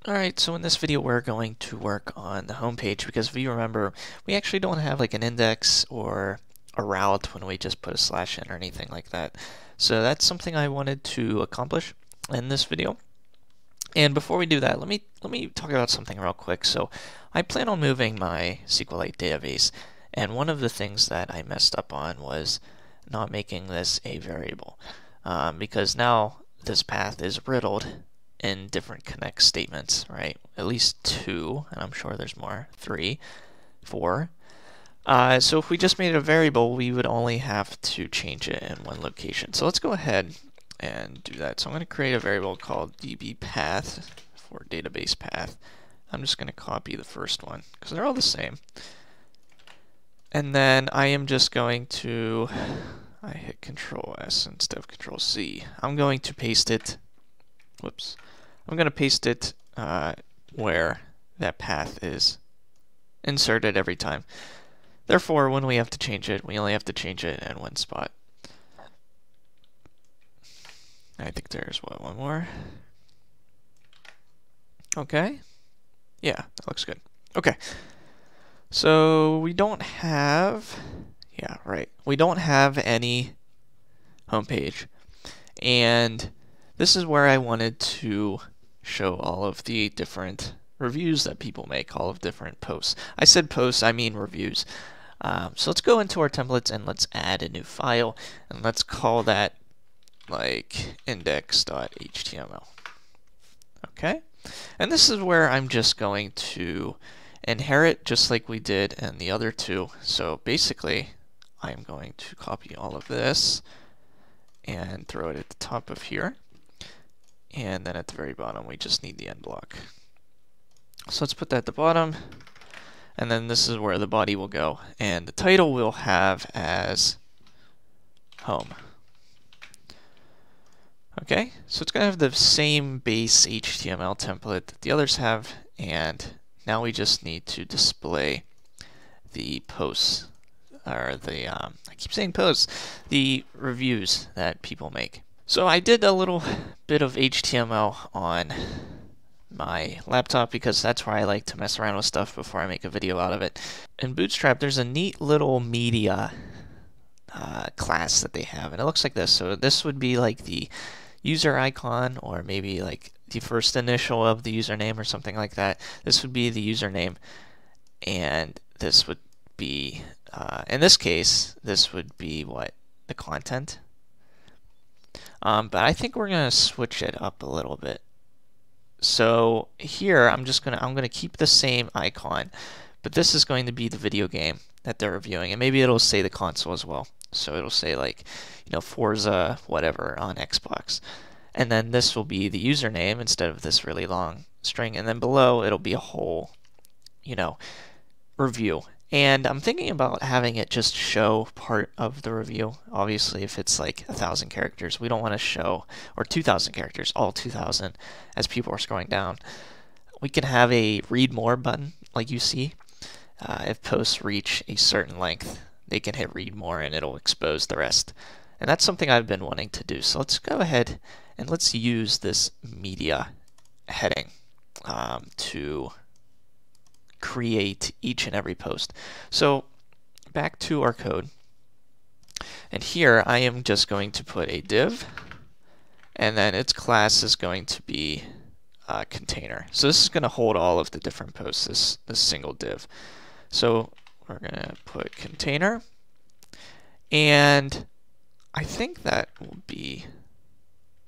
Alright, so in this video we're going to work on the home page because if you remember, we actually don't have like an index or a route when we just put a slash in or anything like that. So that's something I wanted to accomplish in this video. And before we do that, let me talk about something real quick. So I plan on moving my SQLite database, and one of the things that I messed up on was not making this a variable, because now this path is riddled in different connect statements, right? At least 2, and I'm sure there's more, 3, 4. So if we just made it a variable, we would only have to change it in one location. So let's go ahead and do that. So I'm going to create a variable called Dbpath for database path. I'm just going to copy the first one because they're all the same. And then I am just going to, I hit Control S instead of Control C. I'm going to paste it, whoops, I'm going to paste it where that path is inserted every time. Therefore, when we have to change it, we only have to change it in one spot. I think there's one more. Okay. Yeah, that looks good. Okay. So we don't have, yeah, right. We don't have any homepage. And this is where I wanted to show all of the different reviews that people make, all of different posts. I said posts, I mean reviews. So let's go into our templates and let's add a new file, and let's call that like index.html. Okay, and this is where I'm just going to inherit just like we did in the other two. So basically I'm going to copy all of this and throw it at the top of here, and then at the very bottom we just need the end block. So let's put that at the bottom, and then this is where the body will go, and the title we'll have as home. Okay, so it's going to have the same base HTML template that the others have, and now we just need to display the posts, or the, I keep saying posts, the reviews that people make. So I did a little bit of HTML on my laptop because that's where I like to mess around with stuff before I make a video out of it. In Bootstrap, there's a neat little media class that they have, and it looks like this. So this would be like the user icon, or maybe like the first initial of the username or something like that. This would be the username, and this would be, in this case, this would be what? The content. But I think we're going to switch it up a little bit. So here I'm gonna keep the same icon, but this is going to be the video game that they're reviewing, and maybe it'll say the console as well. So it'll say like, you know, Forza whatever on Xbox, and then this will be the username instead of this really long string, and then below it'll be a whole, you know, review. And I'm thinking about having it just show part of the review. Obviously, if it's like 1,000 characters, we don't want to show, or 2,000 characters, all 2,000, as people are scrolling down. We can have a read more button, like you see. If posts reach a certain length, they can hit read more and it'll expose the rest. And that's something I've been wanting to do. So let's go ahead and let's use this media heading to create each and every post. So back to our code, and here I am just going to put a div, and then its class is going to be a container. So this is going to hold all of the different posts, this single div. So we're going to put container, and I think that will be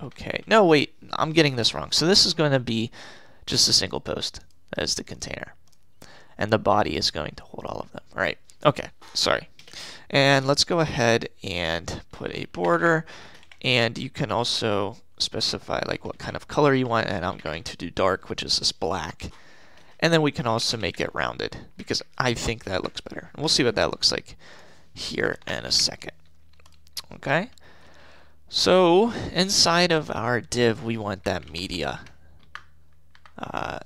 okay. No, wait, I'm getting this wrong. So this is going to be just a single post as the container, and the body is going to hold all of them. All right, okay, sorry. And let's go ahead and put a border, and you can also specify like what kind of color you want, and I'm going to do dark, which is this black. And then we can also make it rounded because I think that looks better. And we'll see what that looks like here in a second. Okay, so inside of our div we want that media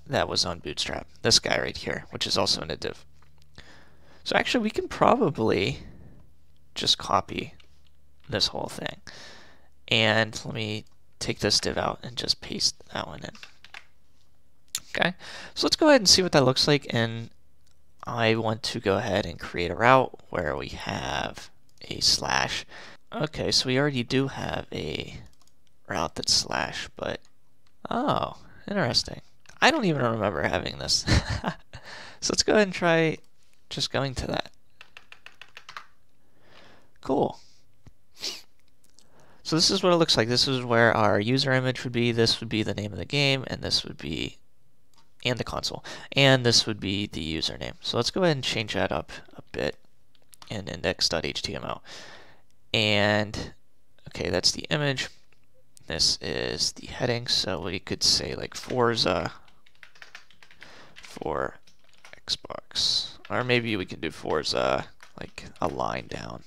that was on Bootstrap, this guy right here, which is also in a div. So actually we can probably just copy this whole thing, and let me take this div out and just paste that one in. Okay, so let's go ahead and see what that looks like, and I want to go ahead and create a route where we have a slash. Okay, so we already do have a route that's slash, but oh, interesting. I don't even remember having this. So let's go ahead and try just going to that. Cool. So this is what it looks like. This is where our user image would be. This would be the name of the game, and this would be, and the console. And this would be the username. So let's go ahead and change that up a bit in index.html. And, okay, that's the image. This is the heading, so we could say like Forza for Xbox. Or maybe we can do Forza like a line down.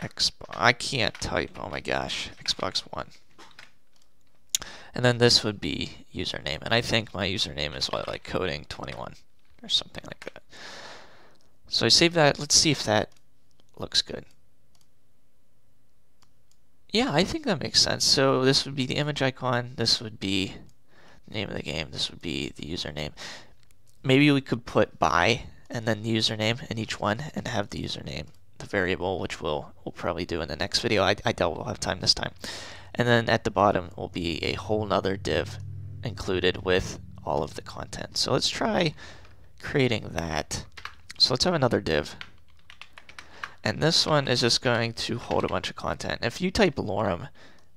Xbox. I can't type, oh my gosh. Xbox One. And then this would be username. And I think my username is what, like coding21 or something like that. So I save that. Let's see if that looks good. Yeah, I think that makes sense. So this would be the image icon. This would be the name of the game. This would be the username. Maybe we could put by and then the username in each one and have the username, the variable, which we'll probably do in the next video. I doubt we'll have time this time. And then at the bottom will be a whole nother div included with all of the content. So let's try creating that. So let's have another div. And this one is just going to hold a bunch of content. If you type lorem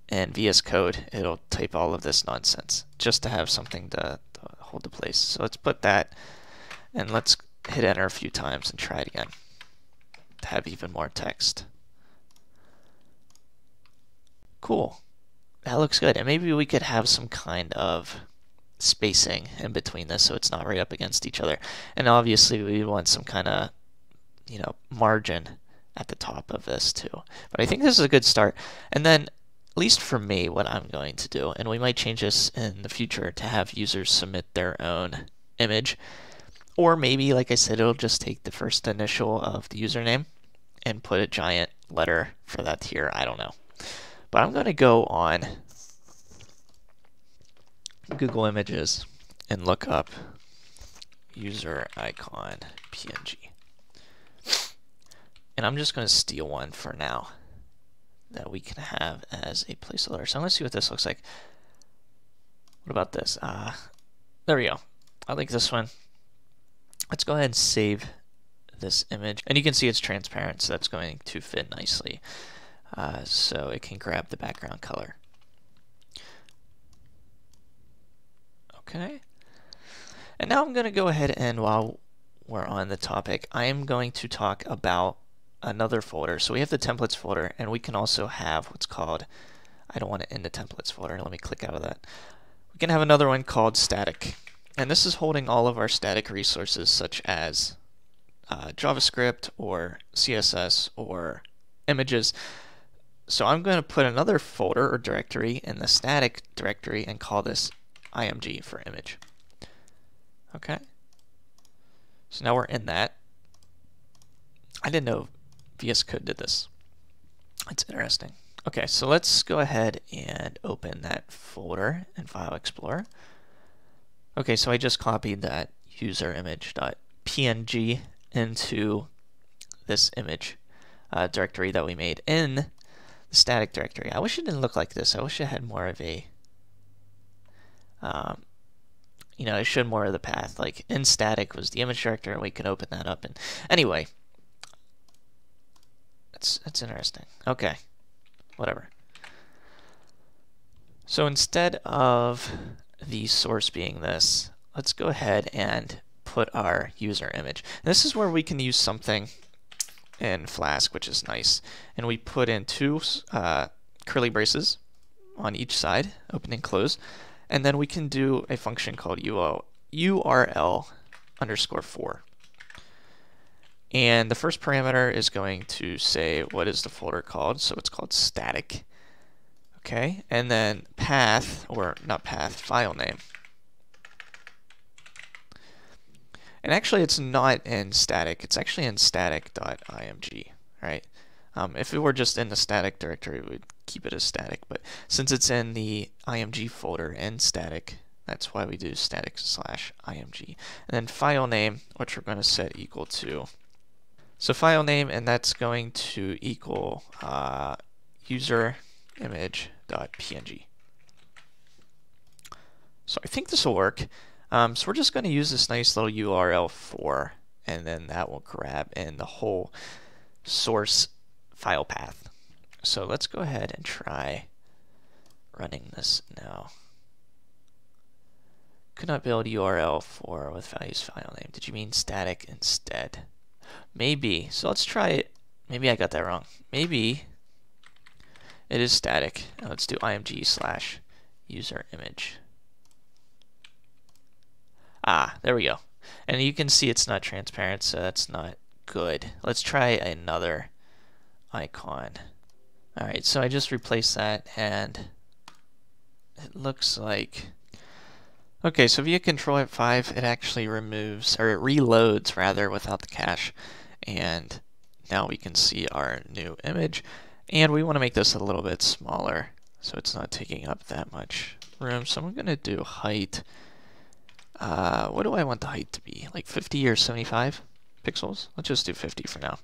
in VS Code, it'll type all of this nonsense just to have something to hold the place. So let's put that, and let's hit enter a few times and try it again to have even more text. Cool. That looks good. And maybe we could have some kind of spacing in between this so it's not right up against each other. And obviously we want some kind of, margin at the top of this too. But I think this is a good start. And then, at least for me, what I'm going to do, and we might change this in the future to have users submit their own image, or maybe, like I said, it'll just take the first initial of the username and put a giant letter for that here. I don't know. But I'm going to go on Google Images and look up user icon PNG. And I'm just going to steal one for now that we can have as a placeholder. So I'm going to see what this looks like. What about this? There we go. I like this one. Let's go ahead and save this image. And you can see it's transparent, so that's going to fit nicely. So it can grab the background color. Okay. And now I'm going to go ahead and, while we're on the topic, I am going to talk about another folder. So we have the templates folder, and we can also have what's called, I don't want it in the templates folder. Let me click out of that. We can have another one called static. And this is holding all of our static resources, such as JavaScript or CSS or images. So I'm going to put another folder or directory in the static directory and call this img for image. Okay. So now we're in that. I didn't know VS Code did this. That's interesting. Okay, so let's go ahead and open that folder in File Explorer. Okay, so I just copied that user image.png into this image directory that we made in the static directory. I wish it didn't look like this. I wish it had more of a, it showed more of the path. Like in static was the image directory, and we could open that up. And anyway, that's interesting. Okay, whatever. So instead of the source being this, let's go ahead and put our user image. And this is where we can use something in Flask, which is nice. And we put in two curly braces on each side, open and close. And then we can do a function called URL_for. And the first parameter is going to say what is the folder called, so it's called static. Okay, and then path, or not path, file name. And actually it's not in static, it's actually in static.img, right? If it were just in the static directory, we'd keep it as static, but since it's in the img folder in static, That's why we do static/img. And then file name, which we're going to set equal to. So file name, and that's going to equal user image.png. So I think this will work. So we're just going to use this nice little URL for, and then that will grab in the whole source file path. So let's go ahead and try running this now. Could not build URL for with values file name. Did you mean static instead? Maybe. So let's try it. Maybe I got that wrong. Maybe it is static. Now let's do img/user image. Ah, there we go. And you can see it's not transparent, so that's not good. Let's try another icon. Alright, so I just replaced that, and it looks like... Okay, so if you hit Control F5, it actually removes, or it reloads rather, without the cache. And now we can see our new image. And we want to make this a little bit smaller, so it's not taking up that much room. So I'm going to do height. What do I want the height to be? Like 50 or 75 pixels? Let's just do 50 for now.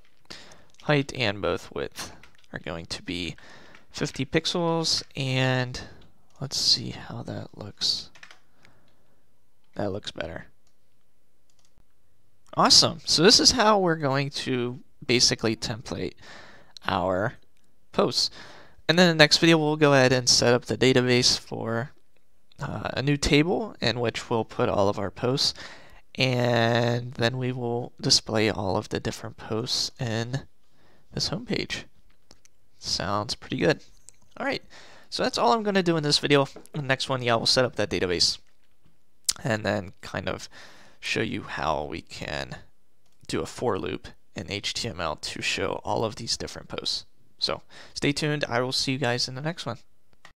Height and both width are going to be 50 pixels, and let's see how that looks. That looks better. Awesome. So this is how we're going to basically template our posts. And then in the next video, we'll go ahead and set up the database for a new table in which we'll put all of our posts, and then we will display all of the different posts in this homepage. Sounds pretty good. All right, so that's all I'm going to do in this video. In the next one, yeah, we'll set up that database and then kind of show you how we can do a for loop in HTML to show all of these different posts. So stay tuned. I will see you guys in the next one.